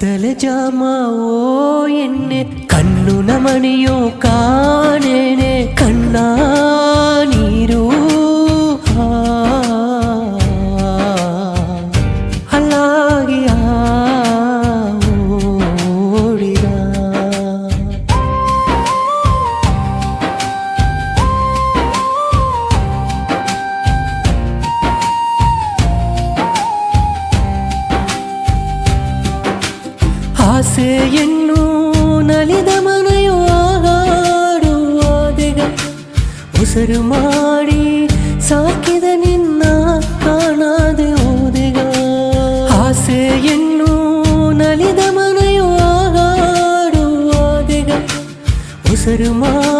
ಕತ್ತಲೆ ಜಾಮವೋ ಎನ್ನೆ ಕಣ್ಣು ನಮಣಿಯೋ ಕಾಣೇನೆ ಕಣ್ಣ ನೀರು ಹಲಾಗಿ ಓಡಿದ ಆಸೆಯನ್ನು ನಲಿದ ಮನೆಯು ಹಾಡುವಾದೆಗ ಉಸಿರು ಮಾಡಿ ಸಾಕಿದ ನಿನ್ನ ಕಾಣದೆ ಹೋದೆಗ ಆಸೆಯನ್ನು ನಲಿದ ಮನೆಯು ಹಾಡುವಾದೆಗ ಉಸಿರು ಮಾಡಿ